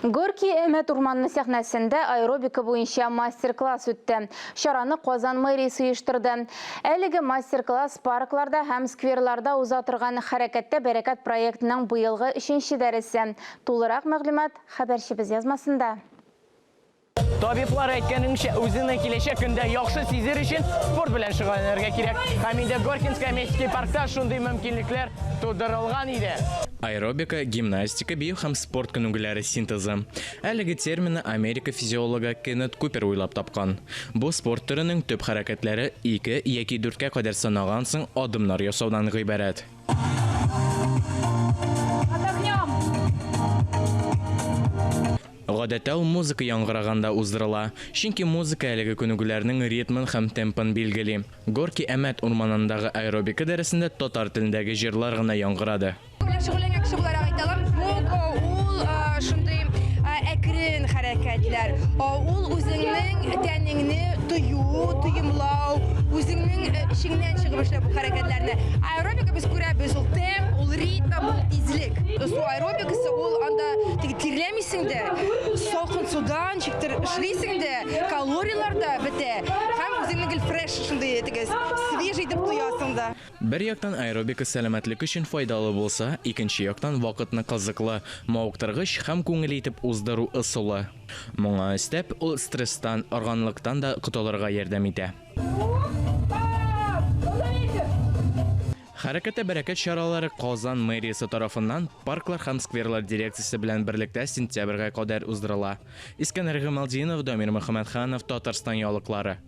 Горький Әмәт урманы сәхнәсендә аэробика буенча мастер-класс үтте. Шараны Казан мэриясе оештырды. Әлеге мастер-класс паркларда һәм скверларда узатырган хәрәкәттә бәрәкәт проектының быелгы 3нче дәресе. Тулырак мәгълүмат хәбәрчебез язмасында. Табиблар әйткәнеңчә, үзеңнең киләчәк көндә яхшы сизер өчен спорт белән шөгыльләнергә кирәк. Һәм инде Горькинская местный паркта шундый мөмкинлекләр тудырылган иде. Аэробика, гимнастика, бию һәм спорт күнегүләре синтезы. Әлеге терминны Америка физиологы Кеннет Купер уйлап тапкан. Бу спорт төренең төп хәрәкәтләре 2 яки 4-кә кадәр санаган соң адымнар ясаудан гыйбарәт. Гадәттә ул музыка яңгыраганда уздырыла, чөнки музыка әлеге күнегүләрнең ритмын һәм темпын билгели. Горький Әмәт урманындагы аэробика дәресендә татар телендәге җырлар гына яңгырады. Әкрен хәрәкәтләр. Ул үзеңнең тәнеңне тоемлау, үзеңнең ишеңнән чыгып эшләп бу хәрәкәтләрне. Аэробика без күрәбез, ул темп, ул ритм, ул тизлек. Су аэробикасы ул анда тирләмисең дә, салкын судан чиктер эшлисең дә, калориялар да бетә. Һәм үзеңнең фреш шундый свежий итеп тоясың да. Бер яктан аэробика сәламәтлек өчен файдалы булса, икенче яктан вакытны кызыклы, мавыктыргыч һәм күңел итеп уздыру ысулы. Моңа өстәп, ул стресстан, арганлыктан да котылырга ярдәм итә. Хәрәкәттә бәрәкәт чаралары Казан мэриясе тарафыннан парклар һәм скверлар дирекциясе белән берлектә сентябрьгә кадәр уздырыла. Искәндәр Гамалдинов, Дамир Мөхәммәтханов, Татарстан ялыклары.